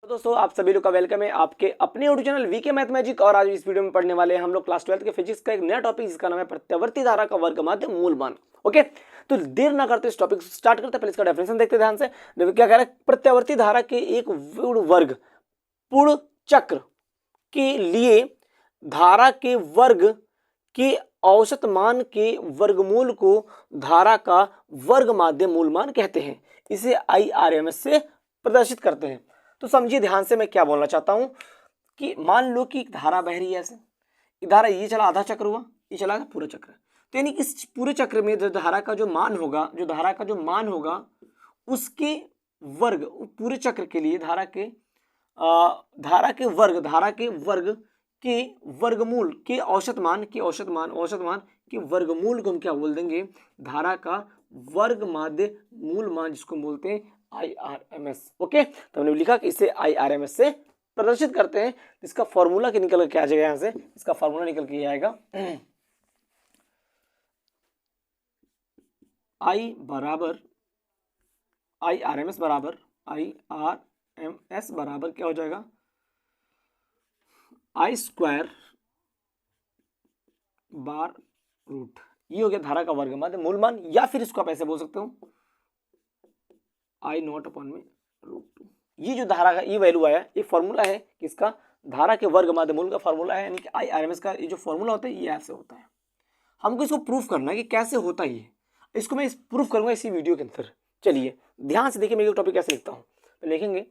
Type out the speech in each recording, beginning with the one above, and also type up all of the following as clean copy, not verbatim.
दोस्तों आप सभी लोग का वेलकम है आपके अपने YouTube channel VK math magic. और आज इस वीडियो में पढ़ने वाले हैं हम लोग क्लास 12 के फिजिक्स का एक नया टॉपिक जिसका नाम है प्रत्यावर्ती धारा का वर्ग माध्य मूलमान। ओके, तो देर ना करते इस टॉपिक स्टार्ट करते, पहले इसका डेफिनेशन देखते ध्यान से। देखो क्या कह रहा है, प्रत्यावर्ती धारा के एक वर्ग पूर्ण चक्र के लिए धारा के वर्ग के औसत मान के वर्गमूल को धारा का वर्ग माध्य मूलमान कहते हैं। इसे IRMS से प्रदर्शित करते हैं। तो समझिए ध्यान से मैं क्या बोलना चाहता हूं कि मान लो कि धारा बह रही है ऐसे, धारा ये चला आधा चक्र हुआ, ये चला पूरा चक्र। तो यानी कि इस पूरे चक्र में जो धारा का जो मान होगा उसके वर्ग, पूरे चक्र के लिए धारा के वर्ग के वर्गमूल के औसत मान के वर्गमूल को हम क्या बोल देंगे, धारा का वर्ग माध्य मूलमान, जिसको बोलते हैं IRMS। ओके, तो हमने लिखा कि इसे IRMS से प्रदर्शित करते हैं। इसका फॉर्मूला के निकल के आ जाएगा, यहां से इसका फॉर्मूला निकल के आएगा IRMS बराबर क्या हो जाएगा, I² बार रूट। ये हो गया धारा का वर्ग माध्य मूलमान, या फिर इसको आप ऐसे बोल सकते हो I0/√2। ये जो धारा का ये वैल्यू आया, ये फॉर्मूला है किसका, धारा के वर्ग माध्य मूल का फॉर्मूला है, यानी कि IRMS का ये जो फॉर्मूला होता है ये ऐसे होता है। हमको इसको प्रूफ करना है कि कैसे होता है ये, इसको मैं प्रूफ करूंगा इसी वीडियो के अंदर। चलिए ध्यान से देखिए, मैं टॉपिक कैसे लिखता हूं। तो लिखेंगे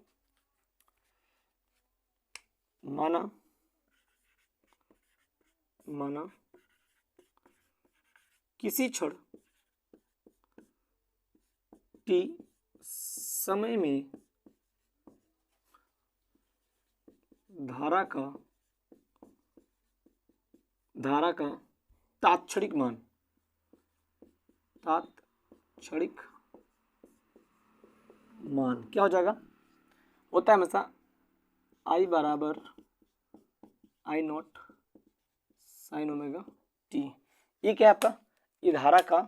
माना किसी क्षण t समय में धारा का तात्क्षणिक मान क्या हो जाएगा, होता है हमेशा I बराबर I0 sin ओमेगा t। ये क्या है आपका, ये धारा का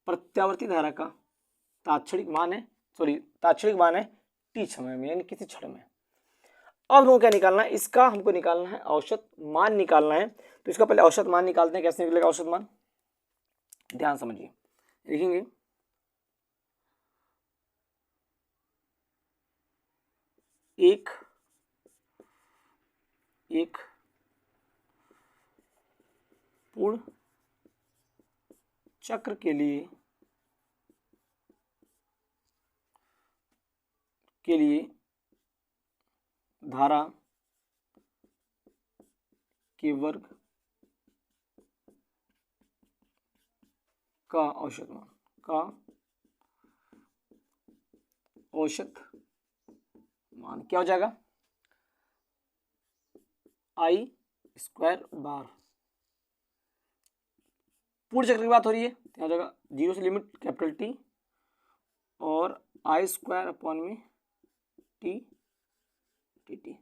प्रत्यावर्ती धारा का तात्क्षणिक मान है t समय में, यानी किसी क्षण में। अब हमको क्या निकालना है, इसका हमको निकालना है औसत मान निकालना है। तो इसका पहले औसत मान निकालते हैं। कैसे निकलेगा औसत मान, ध्यान समझिए। लिखेंगे एक पूर्ण चक्र के लिए धारा के वर्ग का औसत मान क्या हो जाएगा, I² बार। पूर्ण चक्र की बात हो रही है, क्या हो जाएगा, 0 से लिमिट कैपिटल T और I² T dt।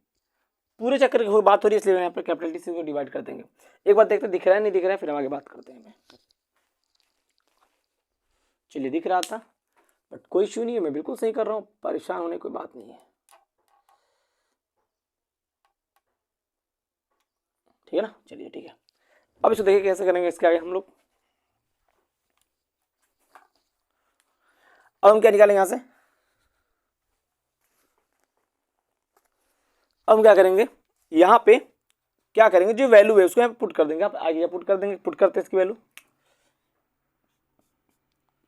पूरे चक्र की बात हो रही है, इसलिए यहाँ पर कैपिटल T से डिवाइड कर देंगे। एक बार देखते दिख रहा है नहीं दिख रहा है, फिर हम आगे बात करते हैं। चलिए दिख रहा था, बट कोई इश्यू नहीं है, मैं बिल्कुल सही कर रहा हूँ, परेशान होने कोई बात नहीं है। ठीक है ना, चलिए ठीक है। अब इसको देखिए कैसे करेंगे इसके आगे हम लोग। अब हम क्या निकालेंगे यहाँ से, अब हम क्या करेंगे, यहाँ पे क्या करेंगे, जो वैल्यू है उसको यहाँ पे पुट कर देंगे। आप आगे पुट कर देंगे, पुट करते हैं इसकी वैल्यू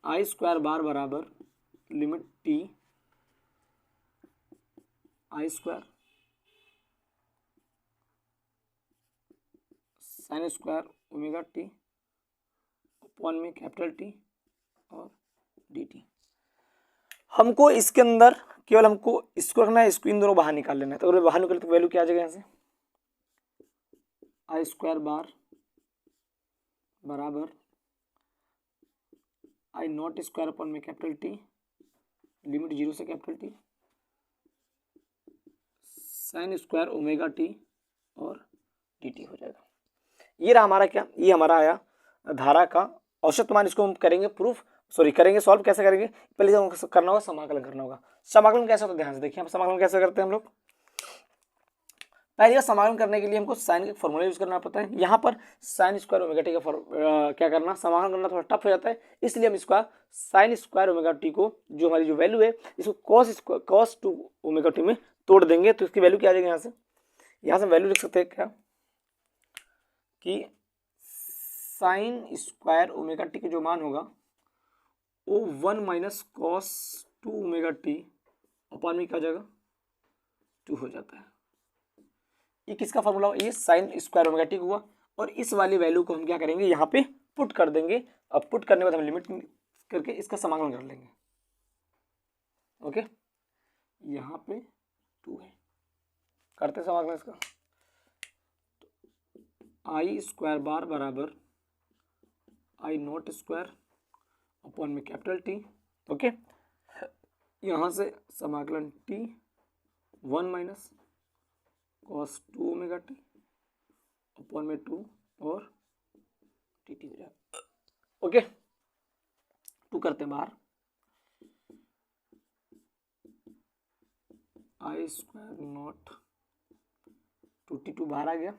I² बार बराबर limit T I² sin² omega t upon में कैपिटल T और dt। हमको इसके अंदर केवल हमको इसको रखना है, इसको इन दोनों बाहर निकाल लेना है। तो अगर बाहर निकले तो वैल्यू क्या आ जाएगा, यहाँ से I² बार बराबर I0² अपॉन में कैपिटल T लिमिट 0 से capital T sin² omega t और dt हो जाएगा। ये रहा हमारा क्या, ये हमारा आया धारा का औसत मान। इसको हम करेंगे प्रूफ सॉरी करेंगे सॉल्व। कैसे करेंगे, पहले हमको करना होगा समाकलन करना होगा। समाकलन कैसे होता है ध्यान से देखिए, हम समाकलन कैसे करते हैं हम लोग। पहले समाकलन करने के लिए हमको साइन का फॉर्मूला यूज करना पड़ता है। यहाँ पर साइन स्क्वायर ओमेगा टी का क्या करना, समाकलन करना थोड़ा टफ हो जाता है, इसलिए हम इसका साइन स्क्वायर ओमेगा टी को जो हमारी जो वैल्यू है इसको कॉस टू ओमेगा टी में तोड़ देंगे, तो इसकी वैल्यू क्या आ जाएगी। यहाँ से वैल्यू लिख सकते हैं क्या कि साइन स्क्वायर ओमेगा टी का जो मान होगा वो 1 minus cos two omega T upon में क्या हो जाएगा 2 हो जाता है। ये किसका फॉर्मूला हुआ, ये साइन स्क्वायर ओमेगा टी हुआ, और इस वाली वैल्यू को हम क्या करेंगे यहाँ पे पुट कर देंगे। अब पुट करने के बाद हम लिमिट करके इसका समाकलन कर लेंगे। ओके, यहाँ पे 2 है, करते समाकलन इसका। आई स्क्वायर बार बराबर आई नॉट स्क्वायर अपॉन में कैपिटल टी। ओके, यहाँ से समाकलन T 1 minus cos 2 omega T upon में 2 और टी टी हो जाएगा। ओके, 2 करते हैं बाहर, आई स्क्वायर नॉट 2 बाहर आ गया,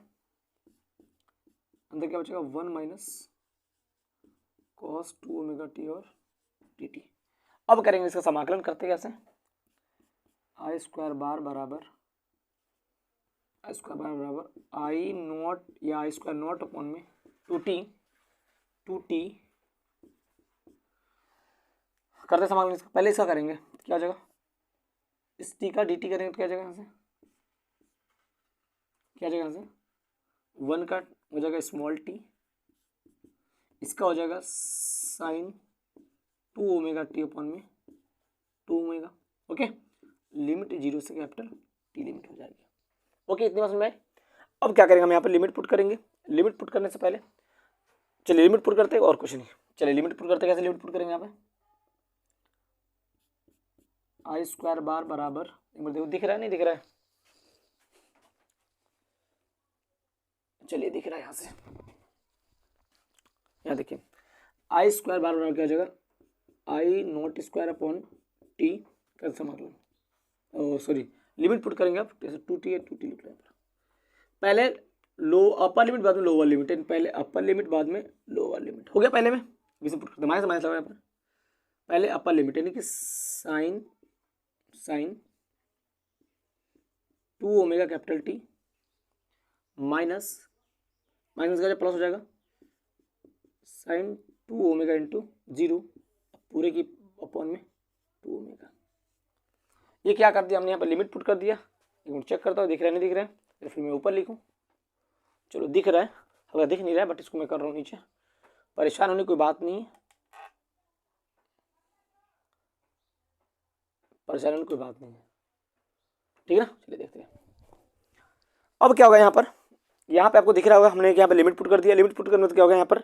अंदर क्या बचेगा 1 माइनस कॉस 2 ओमेगा टी और टी टी। अब करेंगे इसका समाकलन, करते कैसे, आई स्क्वायर बार बराबर आई नॉट या आई स्क्वायर नॉट अपॉन में 2t करते समाकलन इसका। पहले इसका करेंगे, क्या हो जाएगा, इस t का dt करेंगे तो क्या जाएगा यहाँ से, क्या जाएगा यहाँ से 1 का हो जाएगा स्मॉल t, इसका हो जाएगा साइन 2 ओमेगा टी अपॉन में 2 ओमेगा। ओके, लिमिट 0 से कैपिटल टी लिमिट हो जाएगी। ओके, इतनी बात समझ में आए। अब क्या करेंगे, हम यहाँ पर लिमिट पुट करेंगे। लिमिट पुट करने से पहले चलिए लिमिट पुट करते हैं, और कुछ नहीं, चलिए लिमिट पुट करते हैं। कैसे लिमिट पुट करेंगे, यहाँ पे आई स्क्वायर बार बराबर, एक बार देखो दिख रहा है नहीं दिख रहा है, चलिए दिख रहा है यहाँ से, यहाँ देखिए आई स्क्वायर बार बराबर क्या हो जाएगा आई नॉट स्क्वायर अपॉन टी का समाकलन, सॉरी लिमिट पुट करेंगे। आप जैसे 2t है 2t लिख रहे हैं, पहले लो अपर लिमिट बाद में लोअर लिमिट, पहले अपर लिमिट बाद में लोअर लिमिट हो गया। पहले में इसे पुट करते हैं, माइनस लगा पर पहले अपर लिमिट यानी कि sine 2 omega capital T minus का प्लस हो जाएगा साइन 2 ओमेगा इंटू 0 पूरे की अपॉन में 2 ओमेगा। ये क्या कर दिया हमने, यहाँ पर लिमिट पुट कर दिया। एक मिनट चेक करता हूँ दिख रहा है नहीं दिख रहा है, फिर मैं ऊपर लिखूँ, चलो दिख रहा है, अगर दिख नहीं रहा है बट इसको मैं कर रहा हूँ नीचे, परेशान होने की कोई बात नहीं है, परेशान होने की कोई बात नहीं है, ठीक है ना। चलिए देखते हैं अब क्या होगा। यहाँ पे आपको दिख रहा होगा हमने यहाँ पे लिमिट पुट कर दिया। लिमिट पुट करने तो क्या होगा, यहाँ पर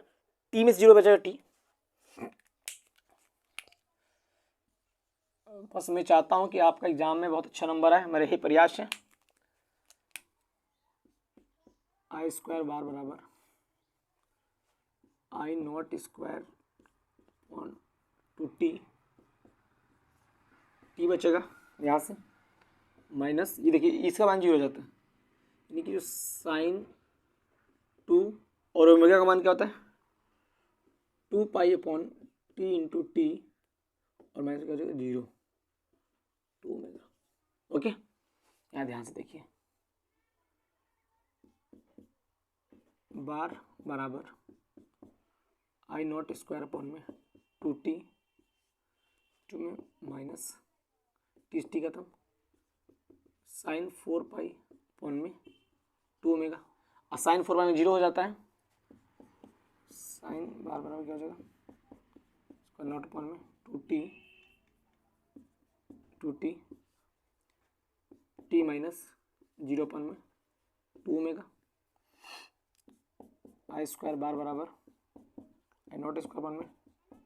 टी में 0 बचेगा टी। बस मैं चाहता हूँ कि आपका एग्जाम में बहुत अच्छा नंबर आए, मेरे ही प्रयास है। आई स्क्वायर बार बराबर I not square on 2t, t बचेगा यहाँ से माइनस, ये देखिए इसका मान 0 हो जाता है, यानी कि जो साइन 2 और ओमेगा का मान क्या होता है 2 pi upon T into T और माइनस क्या हो जाएगा 0 2 ओमेगा। ओके, यहाँ ध्यान से देखिए, बार बराबर आई नॉट स्क्वायर अपॉन में 2t 2 में माइनस टी खत्म साइन 4 पाई अपॉन में 2 ओमेगा, और साइन 4 पाई में 0 हो जाता है, साइन बार बराबर क्या हो जाएगा स्क्वायर नॉट अपॉन में 2t टी माइनस 0 अपॉन में 2 ओमेगा। आई स्क्वायर बार बराबर आई नॉट स्क्वायर अपॉन में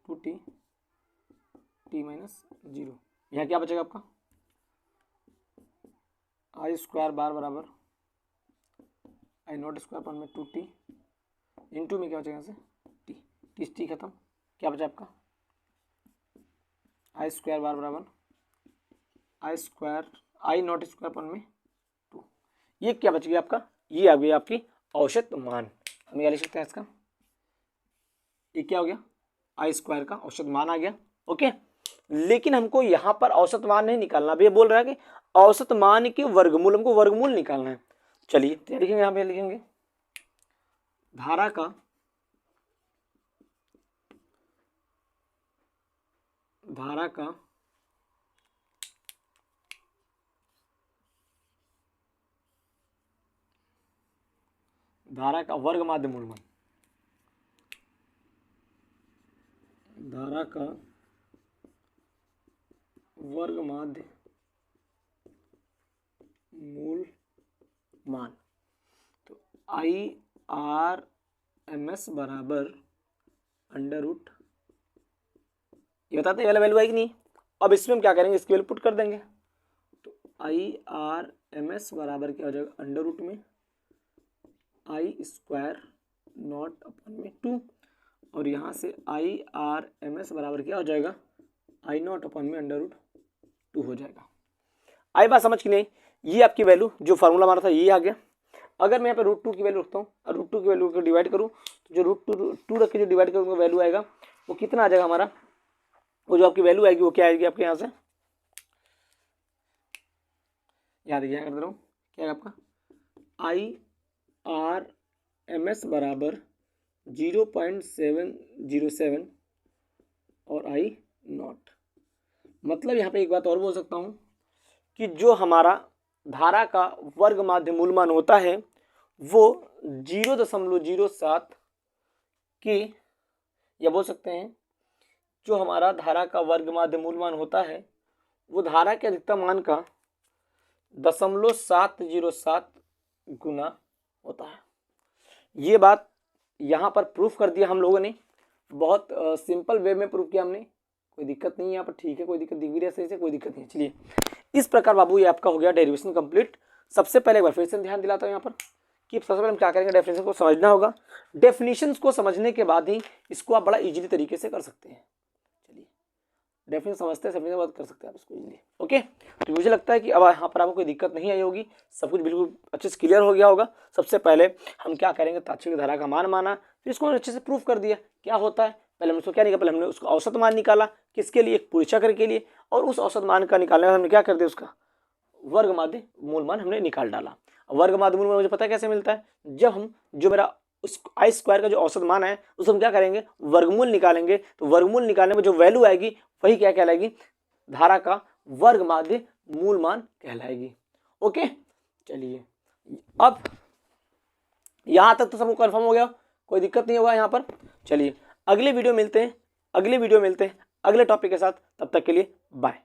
2t टी माइनस 0, यहाँ क्या बचेगा आपका आई स्क्वायर बार बराबर आई नॉट स्क्वायर अपॉन में 2t इंटू में क्या बचेगा यहाँ से टी खत्म, क्या बचा आपका आई स्क्वायर बार बराबर I square I not square अपन में 2। ये क्या बच गया आपका, ये आ गई आपकी औसत मान। हम क्या लिख सकते हैं इसका, ये क्या हो गया, आई स्क्वायर का औसत मान आ गया। ओके, लेकिन हमको यहाँ पर औसत मान नहीं निकालना, अभी ये बोल रहा है कि औसत मान के वर्गमूल, हमको वर्गमूल निकालना है। चलिए तो लिखेंगे, यहाँ पे लिखेंगे धारा का वर्ग माध्य मूलमान, धारा का वर्ग माध्य मूल मान। तो IRMS बराबर अंडर रूट, ये बताते वाला वैल्यू है कि नहीं। अब इसमें हम क्या करेंगे, इसकी वैल्यू पुट कर देंगे। तो IRMS बराबर क्या हो जाएगा, अंडर रूट में आई स्क्वायर नॉट अपन में 2, और यहाँ से IRMS बराबर क्या हो जाएगा, आई नॉट अपन में अंडर रूट 2 हो जाएगा। आई बात समझ की नहीं, ये आपकी वैल्यू जो फार्मूला मारा था ये आ गया। अगर मैं यहाँ पे रूट 2 की वैल्यू रखता हूँ और रूट 2 की वैल्यू को डिवाइड करूँ, तो जो रूट टू रख के जो डिवाइड करूँगा वैल्यू आएगा वो कितना आ जाएगा हमारा, वो जो आपकी वैल्यू आएगी वो क्या आएगी आपके यहाँ से, याद क्या कर दे रहा हूँ, क्या है आपका IRMS बराबर 0.707 और आई नॉट। मतलब यहाँ पे एक बात और बोल सकता हूँ कि जो हमारा धारा का वर्ग माध्य मूलमान होता है वो 0.07 की, या बोल सकते हैं जो हमारा धारा का वर्ग माध्य मूलमान होता है वो धारा के अधिकतम मान का 0.707 गुना होता है। ये बात यहाँ पर प्रूफ कर दिया हम लोगों ने, बहुत सिंपल वे में प्रूफ किया हमने, कोई दिक्कत नहीं है यहाँ पर, ठीक है, कोई दिक्कत दिख भी रही है सही से, कोई दिक्कत नहीं है। चलिए इस प्रकार बाबू ये आपका हो गया डेरिवेशन कंप्लीट। सबसे पहले एक बार फिर से ध्यान दिलाता हूँ यहाँ पर कि सबसे पहले हम क्या करेंगे, डेफिनेशन को समझना होगा। डेफिनेशंस को समझने के बाद ही इसको आप बड़ा इजीली तरीके से कर सकते हैं। चलिए डेफिनेशन समझते हैं, समझने के बाद कर सकते हैं आप इसको इजीली। ओके, तो मुझे लगता है कि अब यहाँ पर आपको कोई दिक्कत नहीं आई होगी, सब कुछ बिल्कुल अच्छे से क्लियर हो गया होगा। सबसे पहले हम क्या करेंगे, तात्क्षणिक धारा का मान माना, फिर इसको अच्छे से प्रूफ कर दिया क्या होता है। पहले हमने उसको क्या निकाला, पहले हमने उसको औसत मान निकाला, किसके लिए, एक पूरे चक्र के लिए, और उस औसत मान का निकालने में हमने क्या कर दिया, उसका वर्ग माध्य मूलमान हमने निकाल डाला। वर्ग माध्य मूलमान मुझे पता है कैसे मिलता है, जब हम जो मेरा उस आई स्क्वायर का जो औसत मान है उसको हम क्या करेंगे, वर्गमूल निकालेंगे। तो वर्गमूल निकालने में जो वैल्यू आएगी वही क्या कहलाएगी, धारा का वर्ग माध्य मूलमान कहलाएगी। ओके, चलिए अब यहां तक तो सबको कंफर्म हो गया, कोई दिक्कत नहीं होगा यहाँ पर। चलिए अगले वीडियो मिलते हैं, अगले टॉपिक के साथ, तब तक के लिए बाय।